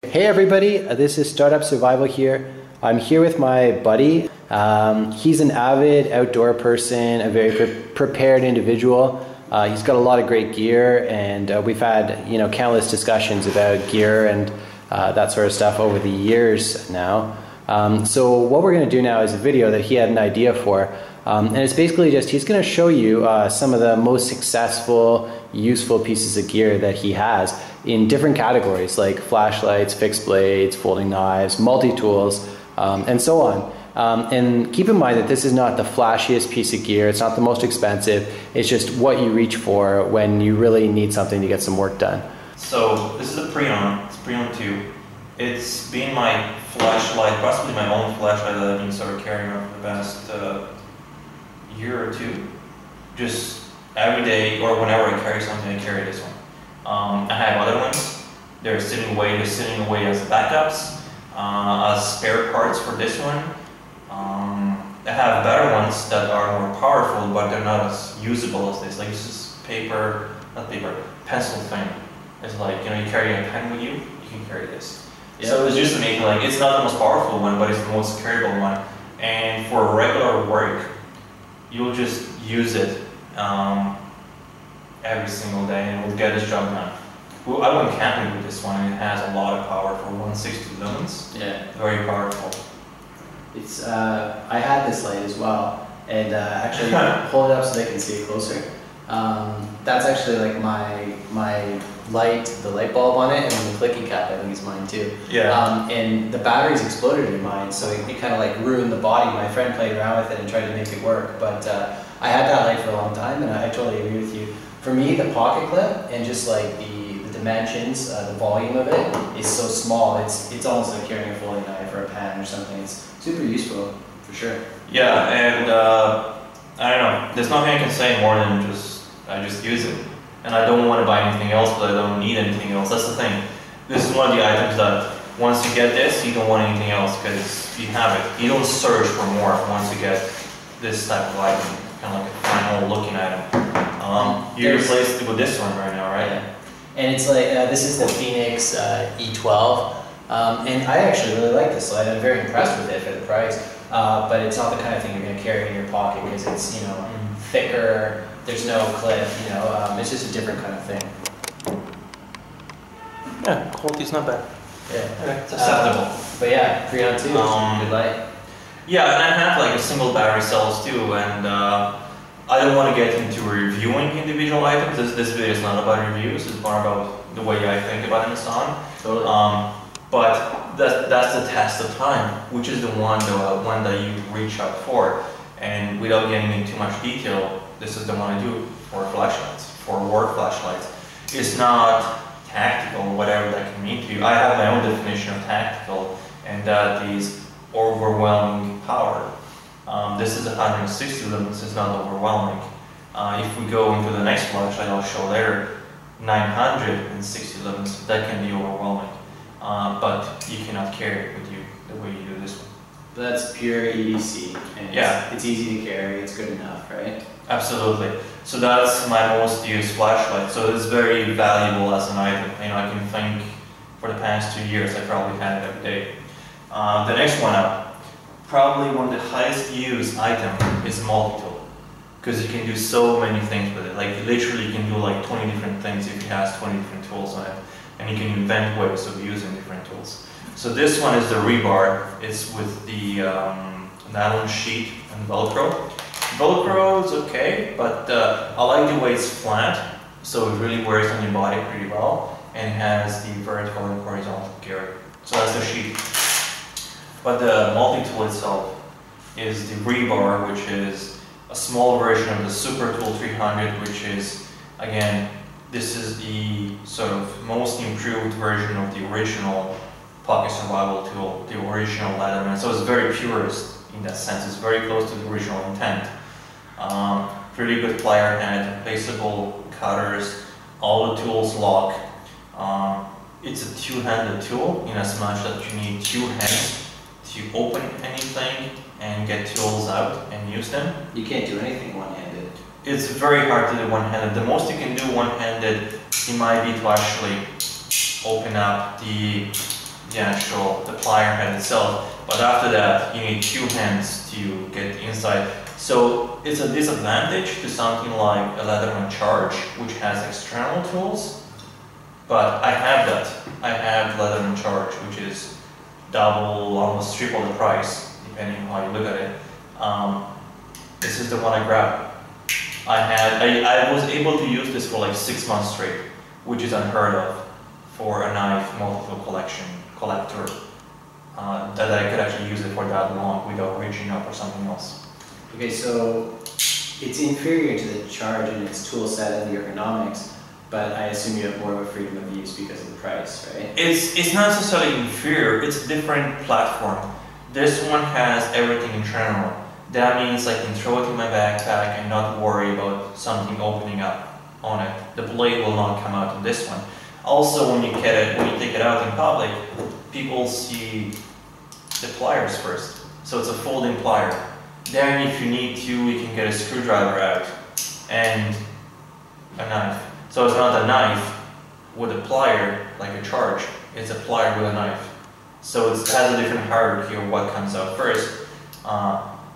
Hey everybody, this is Startup Survival here. I'm here with my buddy. He's an avid outdoor person, a very prepared individual. He's got a lot of great gear, and we've had countless discussions about gear and that sort of stuff over the years now. So what we're going to do now is a video that he had an idea for, and it's basically just he's going to show you some of the most successful, useful pieces of gear that he has in different categories like flashlights, fixed blades, folding knives, multi-tools, and so on. And keep in mind that this is not the flashiest piece of gear, it's not the most expensive, it's just what you reach for when you really need something to get some work done. So this is a Preon, it's Preon 2. It's been my flashlight, possibly my own flashlight that I've been sort of carrying around for the past year or two. Just every day or whenever I carry something, I carry this one. I have other ones. They're sitting away as backups, as spare parts for this one. I have better ones that are more powerful, but they're not as usable as this. Like this is pencil thing. It's like, you carry a pen with you, you can carry this. Yeah. So it's just to make it's not the most powerful one, but it's the most carryable one. And for regular work, you'll just use it every single day and it will get its job done. Well, I went camping with this one and it has a lot of power for 160 lumens. Yeah. Very powerful. It's I had this light as well, and actually hold it up so they can see it closer. That's actually like my light, the light bulb on it, and then the clicking cap I think is mine too. Yeah. And the batteries exploded in mine, so it kind of like ruined the body. My friend played around with it and tried to make it work, but I had that light for a long time, and I totally agree with you. For me, the pocket clip and just like the dimensions, the volume of it is so small. It's almost like carrying a folding knife or a pen or something. It's super useful for sure. Yeah, and I don't know. There's nothing I can say more than I just use it, and I don't want to buy anything else, but I don't need anything else. That's the thing. This is one of the items that once you get this, you don't want anything else because you have it. You don't search for more once you get this type of item, kind of like a final looking item. You replaced it with this one right now, right? Yeah. And it's like, this is the Phoenix E12, and I actually really like this light. I'm very impressed with it for the price, but it's not the kind of thing you're going to carry in your pocket because it's, thicker, there's no clip, it's just a different kind of thing. Yeah, quality's not bad. Yeah. It's acceptable. But yeah, Preon 2 is a good light. Yeah, and I have like a single battery cells too, and I don't want to get into reviewing individual items. This video is not about reviews, it's more about the way I think about it and so on. Totally. But that's the test of time, which is the one that you reach out for. And without getting into too much detail, this is the one I do for flashlights, for work flashlights. It's not tactical, whatever that can mean to you. I have my own definition of tactical, and that is overwhelming power. This is 160 lumens, it's not overwhelming. If we go into the next flashlight I'll show later, 960 lumens, that can be overwhelming. But you cannot carry it with you the way you do this one. That's pure EDC, and yeah. It's easy to carry, it's good enough, right? Absolutely. So that's my most used flashlight, so it's very valuable as an item. I can think for the past 2 years I probably had it every day. The next one up, probably one of the highest used item is Multitool, because you can do so many things with it. Like literally you can do like 20 different things if it has 20 different tools on it, and you can invent ways of using different tools. So this one is the rebar. It's with the nylon sheet and Velcro. Velcro is okay, but I like the way it's flat, so it really wears on your body pretty well, and has the vertical and horizontal gear. So that's the sheet. But the multi-tool itself is the rebar, which is a small version of the Super Tool 300, which is, again, this is the sort of most improved version of the original pocket survival tool, the original Leatherman. So it's very purist in that sense. It's very close to the original intent. Pretty good plier head, placeable cutters, all the tools lock. It's a two-handed tool in as much that you need two hands to open anything and get tools out and use them. You can't do anything one-handed. It's very hard to do one-handed. The most you can do one-handed, it might be to actually open up the the actual the plier head itself. But after that, you need 2 hands to get inside. So it's a disadvantage to something like a Leatherman Charge, which has external tools. But I have that. I have Leatherman Charge, which is double, almost triple the price, depending on how you look at it. This is the one I grabbed. I was able to use this for like 6 months straight, which is unheard of for a knife multi-tool collector. That I could actually use it for that long without reaching up or something else. Okay, so it's inferior to the Charge in its tool set and the ergonomics, but I assume you have more of a freedom of use because of the price, right? It's not necessarily inferior, it's a different platform. This one has everything internal. That means I can throw it in my backpack and not worry about something opening up on it. The blade will not come out in this one. Also, when you take it out in public, people see the pliers first. So it's a folding plier. Then if you need to, you can get a screwdriver out and a knife. So it's not a knife with a plier like a Charge, it's a plier with a knife. So it has a different hierarchy of what comes out first.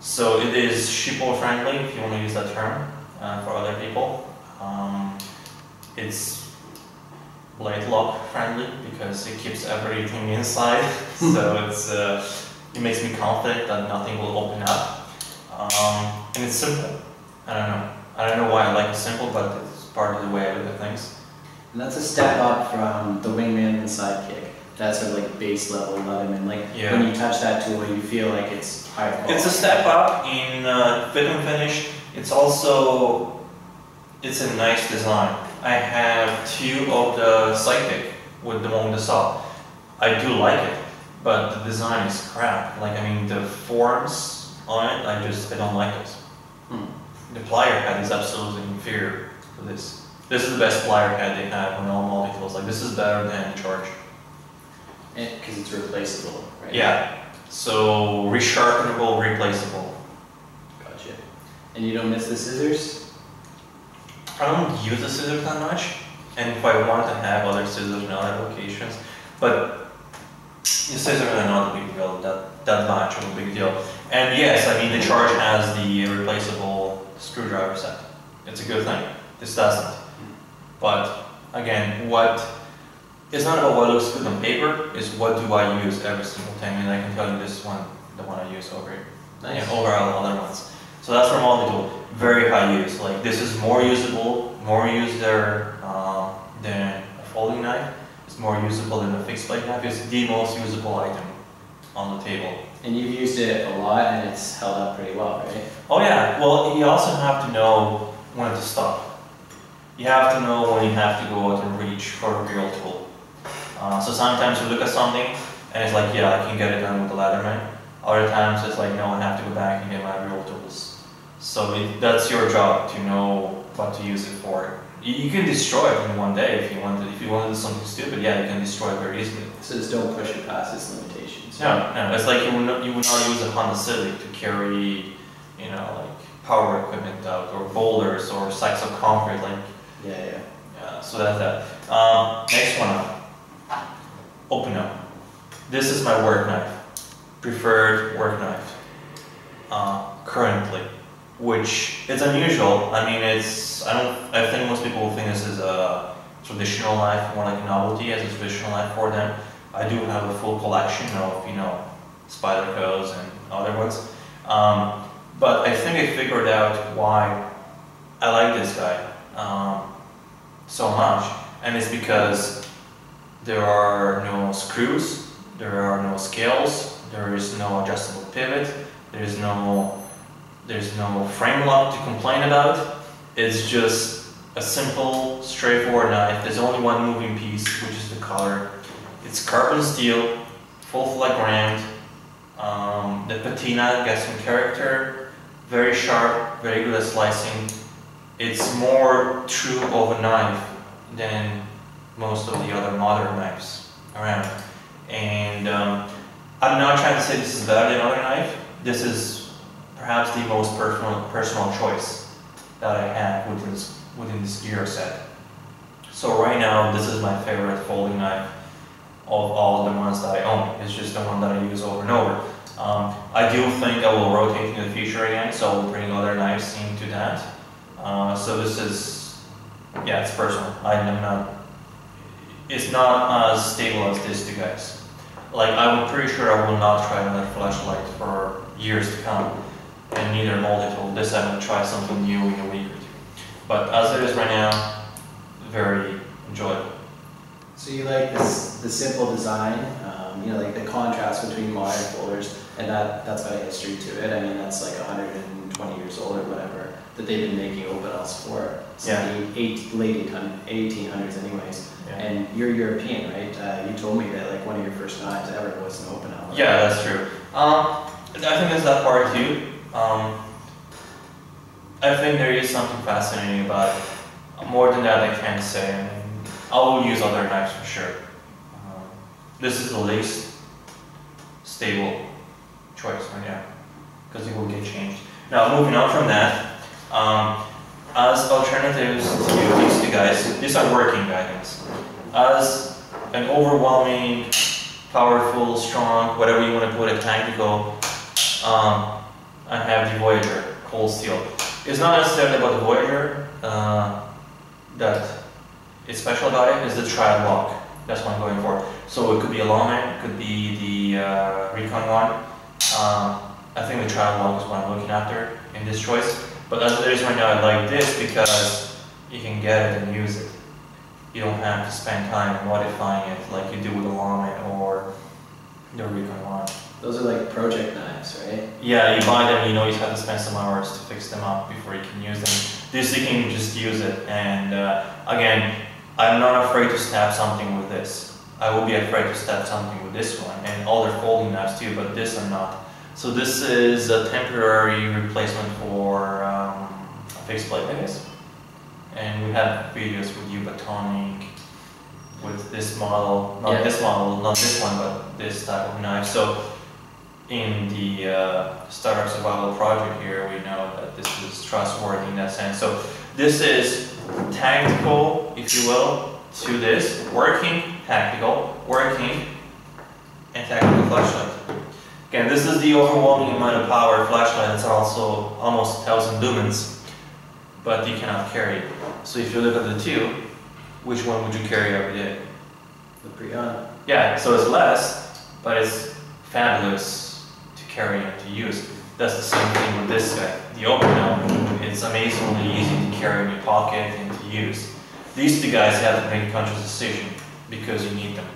So it is shippo friendly, if you want to use that term, for other people. It's blade lock friendly because it keeps everything inside. So it makes me confident that nothing will open up. And it's simple. I don't know why I like it simple, but it's part of the way I look at things. And that's a step up from the Wingman and Sidekick. That's sort of like base level Leatherman. Like when you touch that tool, you feel like it's higher quality. It's a step up in fit and finish. It's a nice design. I have 2 of the Sidekick with the one with the saw. I do like it, but the design is crap. Like, I mean, the forms on it, I don't like it. The plier head is absolutely inferior to this. This is the best plier head they have on all multi-tools. Like, this is better than the Charge. Because it's replaceable, right? Yeah. So, resharpenable, replaceable. Gotcha. And you don't miss the scissors? I don't use the scissors that much. And if I want to have other scissors in other locations, but the scissors are not a big deal, that much of a big deal. And yes, I mean, the Charge has the replaceable screwdriver set. It's a good thing. This doesn't. But again, it's not about what looks good on paper, it's what do I use every single time. And I can tell you this one, the one I use over here. Nice. And over all other ones. So that's from Multitool. Very high use. Like, this is more usable, more used there than a folding knife. It's more usable than a fixed blade knife. It's the most usable item on the table. And you've used it a lot and it's held up pretty well, right? Oh yeah, well, you also have to know when to stop. You have to know when you have to go out and reach for a real tool. So sometimes you look at something and it's like, yeah, I can get it done with the Leatherman. Other times it's like, no, I have to go back and get my real tools. So that's your job to know what to use it for. You can destroy it in one day if you want to. If you want to do something stupid, yeah, you can destroy it very easily. So just don't push it past its limitations. No. It's like you would not use a Honda Civic to carry, like power equipment out, or boulders, or sacks of concrete. Like, yeah. So that's that. Next one up. Open up. This is my work knife, preferred work knife, currently, which is unusual. I mean, I think most people will think this is a traditional knife, more like a novelty as a traditional knife for them. I do have a full collection of, Spydercos and other ones. But I think I figured out why I like this guy so much, and it's because there are no screws, there are no scales, there is no adjustable pivot, there's no frame lock to complain about. It's just a simple, straightforward knife. There's only one moving piece, which is the color. It's carbon steel, full flat-grammed. The patina gets some character, very sharp, very good at slicing. It's more true of a knife than most of the other modern knives around. And I'm not trying to say this is better than other knife. This is perhaps the most personal choice that I have within this gear set. So right now, this is my favorite folding knife of all the ones that I own. It's just the one that I use over and over. I do think I will rotate in the future again, so I'll bring other knives into that. So this is, yeah, it's personal. It's not as stable as this two guys. Like, I'm pretty sure I will not try another flashlight for years to come, and neither Multitool. This I'm going to try something new in a week or two. But as it is right now, very enjoyable. So you like this, the simple design, you know, like the contrast between modern folders, and that's got a history to it. I mean, that's like 120 years old or whatever, that they've been making opals for since the late 1800s anyways. Yeah. And you're European, right? You told me that like one of your first knives ever was an opal. Yeah, that's true. I think there's that part too. I think there is something fascinating about it. More than that, I can't say. I mean, I will use other knives for sure. This is the least stable choice right now, because it will get changed. Now, moving on from that, as alternatives to these two guys, these are working guidance. As an overwhelming, powerful, strong, whatever you want to put it, tactical, I have the Voyager cold steel. It's not necessarily about the Voyager that is special about it, is the triad lock. That's what I'm going for. So it could be a Lawman, it could be the Recon one. I think the triad lock is what I'm looking after in this choice. But as it is right now, I like this because you can get it and use it. You don't have to spend time modifying it like you do with the Lawman or the Recon one. Those are like project knives, right? Yeah, you buy them, you know you have to spend some hours to fix them up before you can use them. This you can just use it, and again, I'm not afraid to stab something with this. I will be afraid to stab something with this one, and all their folding knives too, but this I'm not. So this is a temporary replacement for a fixed blade, I guess. And we have videos with you batoning with this model, not this model, not this one, but this type of knife. So in the Startup Survival project here, we know that this is trustworthy in that sense. So this is tactical, if you will, to this, working, tactical, working, and tactical flashlight. Again, this is the overwhelming amount of power flashlight. It's also almost 1,000 lumens, but you cannot carry it. So if you look at the two, which one would you carry every day? The Prion. Yeah, so it's less, but it's fabulous to carry and to use. That's the same thing with this guy. The Opal, it's amazingly easy to carry in your pocket and to use. These two guys have to make a conscious decision because you need them.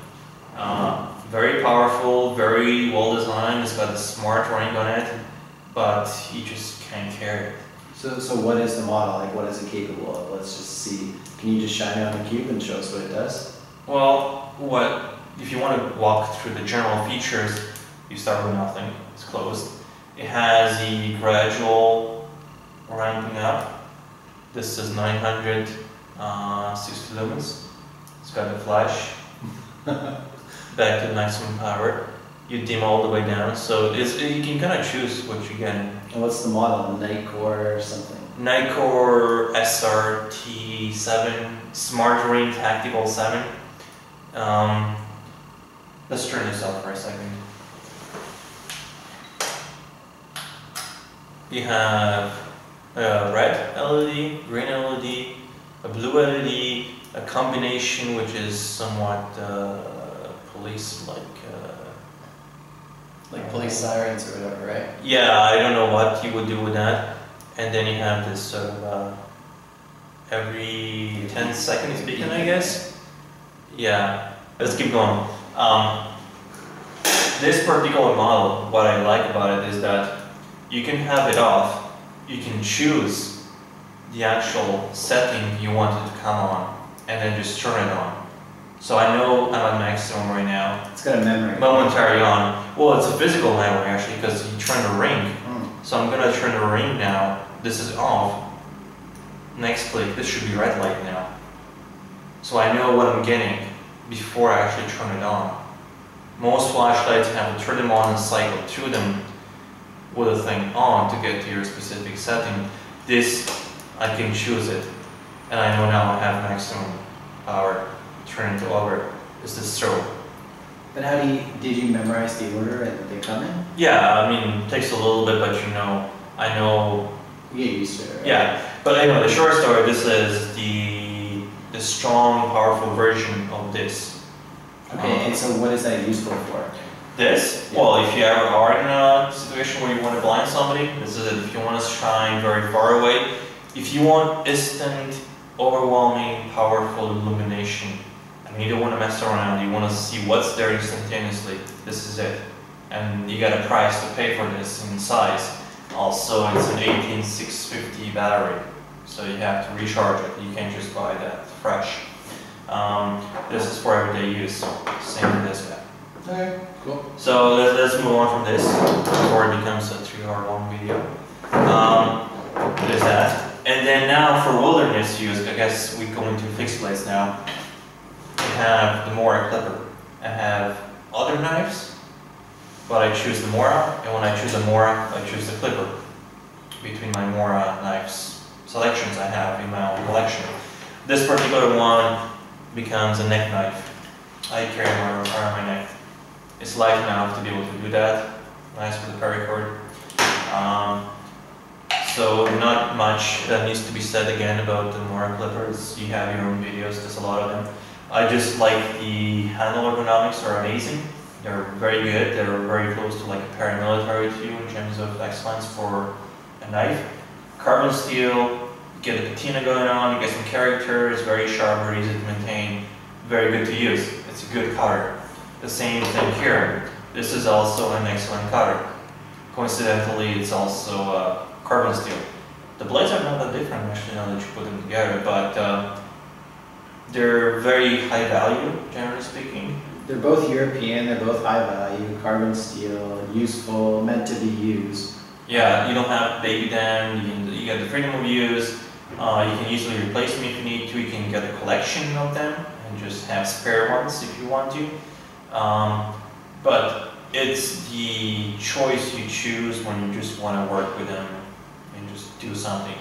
Very powerful, very well designed. It's got a smart ring on it, but you just can't carry it. So what is the model? Like, what is it capable of? Let's just see. Can you just shine it on the cube and show us what it does? Well, if you want to walk through the general features, you start with nothing. It's closed. It has the gradual ramping up. This is 960 lumens. It's got a flash. Back to maximum power. You dim all the way down, so you can kind of choose what you get. And what's the model? Nightcore or something? Nightcore SRT7 Smart Ring Tactical 7. Let's turn this off for a second. You have a red LED, green LED, a blue LED, a combination which is somewhat police-like. Like police sirens or whatever, right? Yeah, I don't know what you would do with that. And then you have this sort of every 10 seconds beacon, I guess. Yeah, let's keep going. This particular model, what I like about it is that you can have it off. You can choose the actual setting you want it to come on, and then just turn it on. So I know I'm at maximum right now. It's got a memory. Momentarily on. Well, it's a physical memory actually, because you turn the ring. So I'm gonna turn the ring now. This is off. Next click, this should be red light now. So I know what I'm getting before I actually turn it on. Most flashlights have to turn them on and cycle through them with a thing on to get to your specific setting. This, I can choose it. And I know now I have maximum power. Turn it over. Is this strobe? But did you memorize the order and they come in? Yeah, I mean, it takes a little bit, but I know. You get used to it, right? Yeah, but anyway, the short story, this is the strong, powerful version of this. Okay, and so what is that useful for? This? Yeah. Well, if you ever are in a situation where you want to blind somebody, this is it. If you want to shine very far away, if you want instant, overwhelming, powerful illumination, and you don't want to mess around, you want to see what's there instantaneously, this is it. And you got a price to pay for this in size. Also, it's an 18650 battery, so you have to recharge it. You can't just buy that fresh. This is for everyday use. Same with this guy. Okay, cool. So let's move on from this before it becomes a 3-hour long video. There's that. And then now for wilderness use, I guess we go into fixed blades now. I have the Mora clipper. I have other knives, but I choose the Mora, and when I choose the Mora, I choose the clipper between my Mora knives selections I have in my own collection. This particular one becomes a neck knife. I carry it around my neck. It's light enough to be able to do that. Nice for the paracord. So not much that needs to be said again about the Mora clippers. You have your own videos, there's a lot of them. I just like the handle ergonomics are amazing. They're very good. They're very close to like a paramilitary too in terms of excellence for a knife. Carbon steel, you get a patina going on, you get some character, it's very sharp, very easy to maintain, very good to use. It's a good cutter. The same thing here. This is also an excellent cutter. Coincidentally, it's also carbon steel. The blades are not that different actually now that you put them together, but they're very high value, generally speaking. They're both European, they're both high value, carbon steel, useful, meant to be used. Yeah, you don't have to baby them, you get the freedom of use, you can easily replace them if you need to, you can get a collection of them and just have spare ones if you want to. But it's the choice you choose when you just want to work with them and just do something.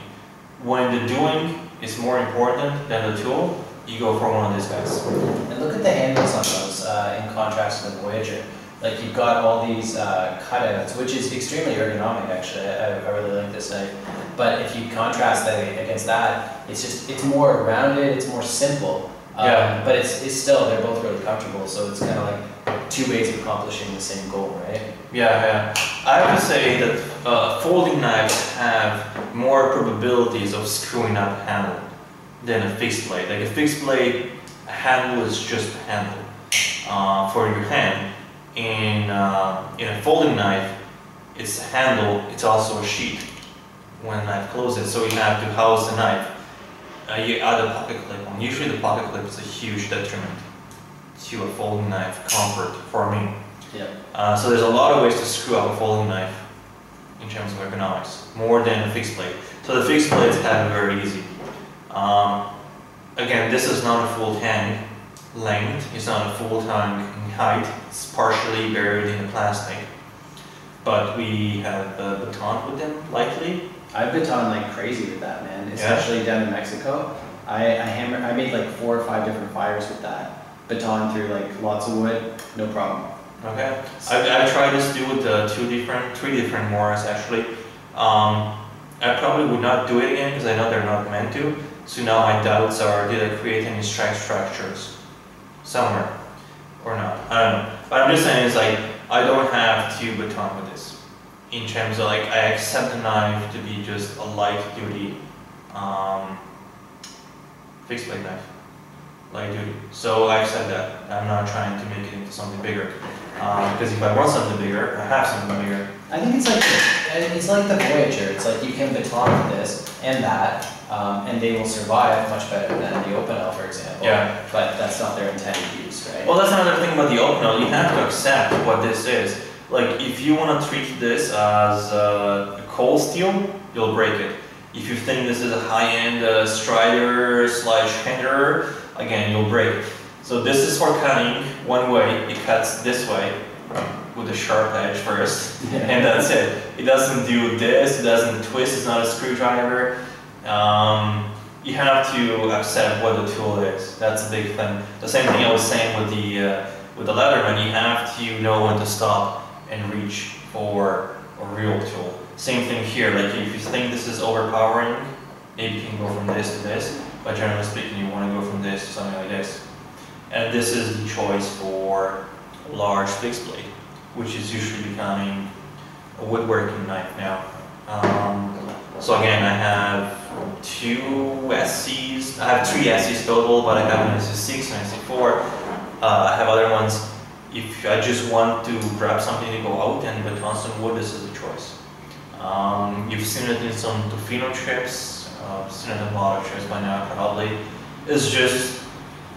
When the doing is more important than the tool, you go for one of these guys. And look at the handles on those in contrast to the Voyager. Like you've got all these cutouts, which is extremely ergonomic actually. I really like this knife. But if you contrast that against that, it's more rounded, it's more simple. Yeah. But it's still, they're both really comfortable, so it's kind of like two ways of accomplishing the same goal, right? Yeah. I have to say that folding knives have more probabilities of screwing up handle than a fixed blade. Like a fixed blade, a handle is just a handle for your hand. In a folding knife, it's a handle, it's also a sheath when the knife closes, so you have to house the knife. You add a pocket clip on. Usually the pocket clip is a huge detriment to a folding knife comfort for me. Yeah. So there's a lot of ways to screw up a folding knife in terms of ergonomics, more than a fixed blade. So the fixed blades have it very easy. Again, this is not a full tang length, it's not a full tang in height, it's partially buried in the plastic. But we have baton with them lightly. I've baton like crazy with that, man, especially down in Mexico. I made like 4 or 5 different fires with that. Baton through like lots of wood, no problem. Okay. I've tried this too with 3 different Moras actually. I probably would not do it again because I know they're not meant to. So now my doubts are, did I create any strike structures somewhere or not? I don't know. But I'm just saying it's like, I don't have to baton with this. In terms of like, I accept the knife to be just a light duty fixed blade knife. Light duty. So I accept that. I'm not trying to make it into something bigger. Because if I want something bigger, I have something bigger. I think it's like the Voyager. It's like you can baton with this and that, and they will survive much better than the Opinel, for example. Yeah. But that's not their intended use, right? Well, that's another thing about the Opinel. You have to accept what this is. Like, if you want to treat this as a cold steel, you'll break it. If you think this is a high-end Strider / Henderer, again, you'll break it. So this is for cutting one way. It cuts this way with a sharp edge first, and that's it. It doesn't do this. It doesn't twist. It's not a screwdriver. You have to accept what the tool is. That's a big thing. The same thing I was saying with the With the Leatherman, you have to know when to stop and reach for a real tool. Same thing here, like if you think this is overpowering, maybe you can go from this to this, but generally speaking, you want to go from this to something like this. And this is the choice for a large fixed blade, which is usually becoming a woodworking knife now. So again, I have 2 SCs, I have 3 SCs total, but I have an SC6 and SC4. I have other ones. If I just want to grab something to go out and put on some wood, this is the choice. You've seen it in some Tofino trips, seen it in a lot of trips by now probably. It's just,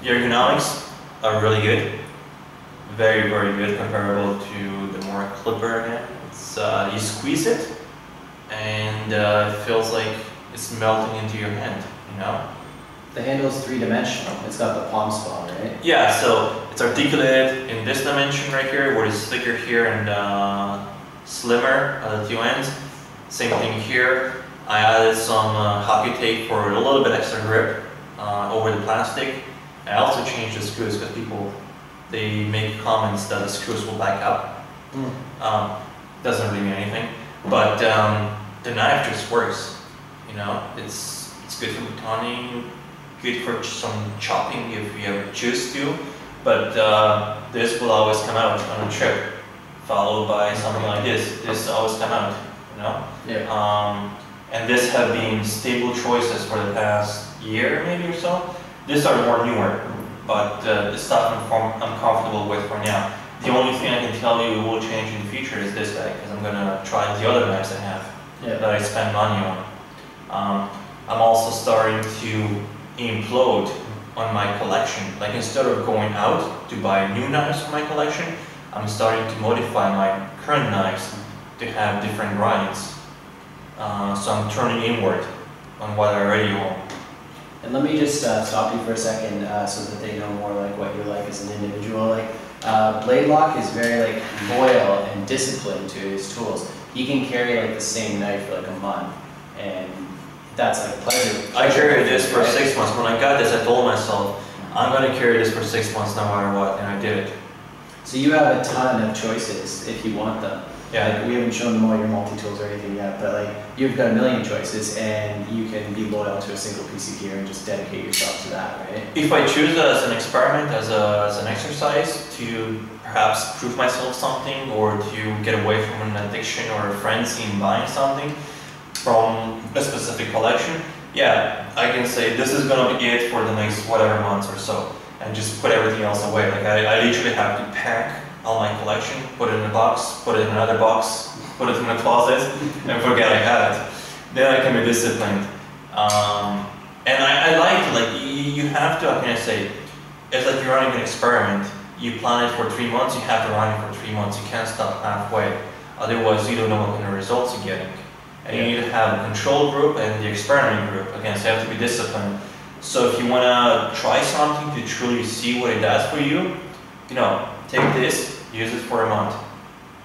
the ergonomics are really good. Very, very good, comparable to the more clipper again. It's, you squeeze it, and it feels like it's melting into your hand, you know? The handle's 3-dimensional. It's got the palm spawn, right? Yeah, so it's articulated in this dimension right here, where it's thicker here and slimmer at the 2 ends. Same thing here. I added some hockey tape for a little bit extra grip over the plastic. I also changed the screws because people, they make comments that the screws will back up. Doesn't really mean anything, but the knife just works. You know, it's good for batoning, good for some chopping if you ever choose to. But this will always come out on a trip, followed by something like this. This always come out, you know. Yeah. And this have been stable choices for the past year, maybe or so. These are more newer, but the stuff I'm comfortable with for now. The only thing I can tell you will change in the future is this guy, because I'm gonna try the other knives I have that I spend money on. I'm also starting to implode on my collection. Like instead of going out to buy new knives for my collection, I'm starting to modify my current knives to have different grinds. So I'm turning inward on what I already own. And let me just stop you for a second so that they know more like what you're like as an individual. Like Blade Lock is very like loyal and disciplined to his tools. He can carry like the same knife for like a month, and that's like a pleasure. I carried this for 6 months. When I got this, I told myself, I'm going to carry this for 6 months no matter what, and I did it. So you have a ton of choices if you want them. Yeah. Like, we haven't shown them all your multi-tools or anything yet, but like you've got a million choices, and you can be loyal to a single piece of gear and just dedicate yourself to that, right? If I choose it as an experiment, as an exercise to perhaps prove myself something, or to get away from an addiction or a frenzy in buying something from a specific collection, yeah, I can say this is going to be it for the next whatever months or so, and just put everything else away. Like I literally have to pack all my collection, put it in a box, put it in another box, put it in a closet, and forget I had it. Then I can be disciplined. And I like to, like, you have to, how can I say, it's like you're running an experiment. You plan it for 3 months, you have to run it for 3 months. You can't stop halfway. Otherwise, you don't know what kind of results you're getting. And you need to have a control group and the experiment group. Again, so you have to be disciplined. So if you want to try something to truly see what it does for you, you know, take this, use it for a month,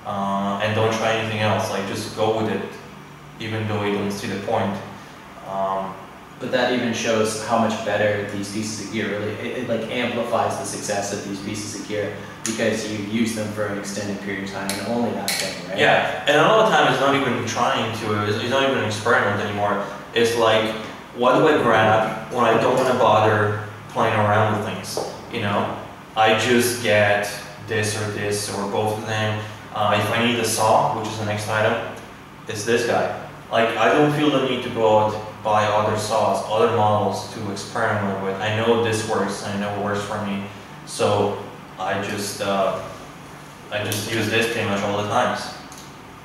and don't try anything else. Like, just go with it, even though you don't see the point. But that even shows how much better these pieces of gear really, it like amplifies the success of these pieces of gear, because you use them for an extended period of time and only that thing, right? Yeah, and a lot of times it's not even trying to, it's not even an experiment anymore. It's like, what do I grab when I don't want to bother playing around with things, you know? I just get this or both of them. If I need a saw, which is the next item, it's this guy. Like, I don't feel the need to go out, buy other saws, other models to experiment with. I know this works, I know it works for me. So I just use this pretty much all the times.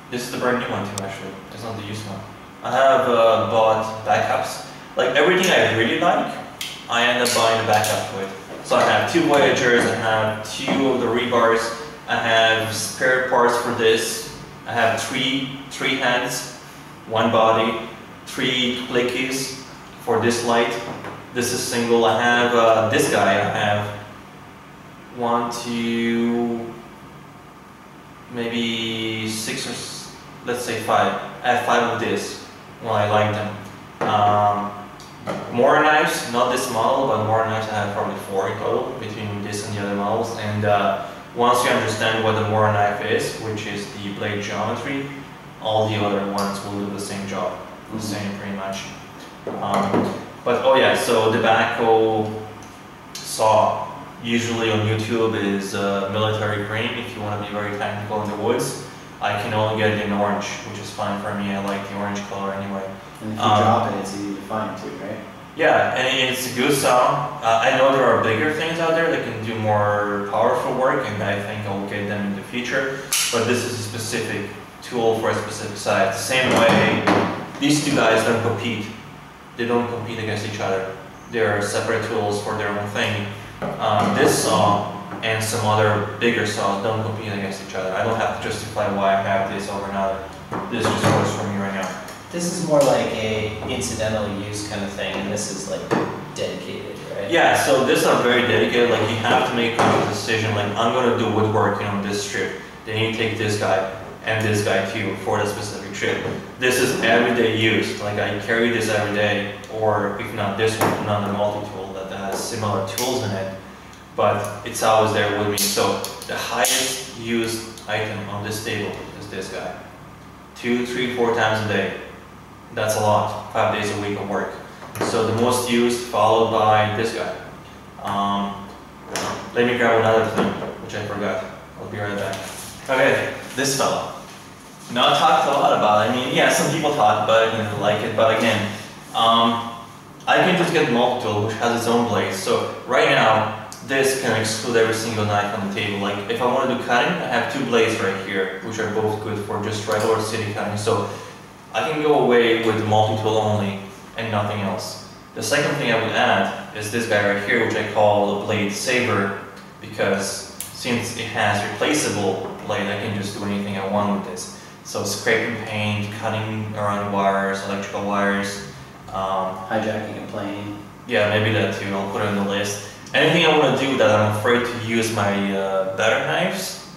This is the brand new one too, actually. It's not the used one. I have bought backups. Like, everything I really like, I end up buying a backup to it. So I have 2 Voyagers, I have 2 of the rebars, I have spare parts for this, I have 3 hands, 1 body, 3 clickies for this light. This is single. I have this guy, I have 1, 2, maybe 6 or let's say 5. I have 5 of this when I like them. More knives, not this model, but more knives. I have probably 4 in total between this and the other models. And Once you understand what the motor knife is, which is the blade geometry, all the other ones will do the same job, the same pretty much. But oh yeah, so tobacco saw usually on YouTube is military green if you want to be very technical in the woods. I can only get it in orange, which is fine for me. I like the orange color anyway. And if you drop it, it's easy to find too, right? Yeah, and it's a good saw. I know there are bigger things out there that can do more powerful work, and I think I'll get them in the future. But this is a specific tool for a specific site. The same way, these two guys don't compete. They don't compete against each other. They're separate tools for their own thing. This saw and some other bigger saws don't compete against each other. I don't have to justify why I have this over another. This just works for me right now. This is more like a incidental use kind of thing, and this is like dedicated, right? Yeah, so these are very dedicated. Like you have to make a conscious decision. Like I'm going to do woodworking on this strip. Then you take this guy and this guy too for the specific trip. This is everyday use. Like I carry this every day, or if not this one, another multi-tool that has similar tools in it. But it's always there with me. So the highest used item on this table is this guy. 2, 3, 4 times a day. That's a lot. 5 days a week of work. So the most used, followed by this guy. Let me grab another thing, which I forgot. I'll be right back. Okay, this fella. Not talked a lot about. I mean, yeah, some people talk about it and like it, but again, I can just get Multitool, which has its own blades. So right now, this can exclude every single knife on the table. Like if I want to do cutting, I have 2 blades right here, which are both good for just regular city cutting. So I can go away with the multi-tool only and nothing else. The second thing I would add is this guy right here, which I call a blade saver, because since it has replaceable blade, I can just do anything I want with this. So scraping paint, cutting around wires, electrical wires. Hijacking a plane. Yeah, maybe that too. I'll put it on the list. Anything I want to do that I'm afraid to use my better knives,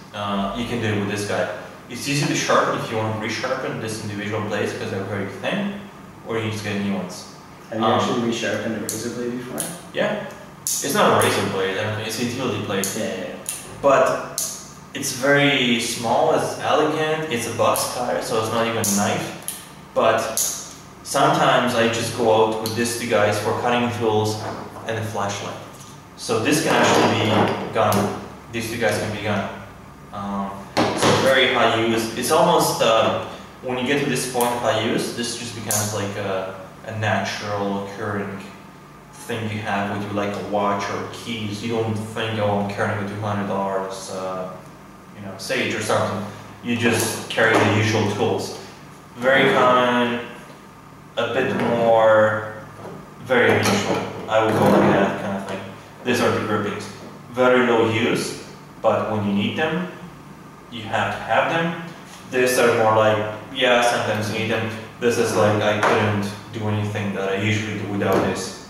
you can do it with this guy. It's easy to sharpen if you want to resharpen this individual blades because they're very thin, or you just get new ones. Have you actually resharpened a razor blade before? Yeah. It's not a razor blade, it's a utility blade. Yeah. But it's very small, it's elegant, it's a box cutter, so it's not even a knife. But sometimes I just go out with these 2 guys for cutting tools and a flashlight. So this can actually be gone. These 2 guys can be gone. So very high use. It's almost, when you get to this point of high use, this just becomes like a natural occurring thing you have with you, like a watch or keys. You don't think, oh, I'm carrying a $200, sage or something. You just carry the usual tools. Very common, a bit more, very unusual. I would call it that kind of thing. These are the groupings. Very low use, but when you need them, you have to have them. These are more like, yeah, sometimes you need them. This is like, I couldn't do anything that I usually do without this.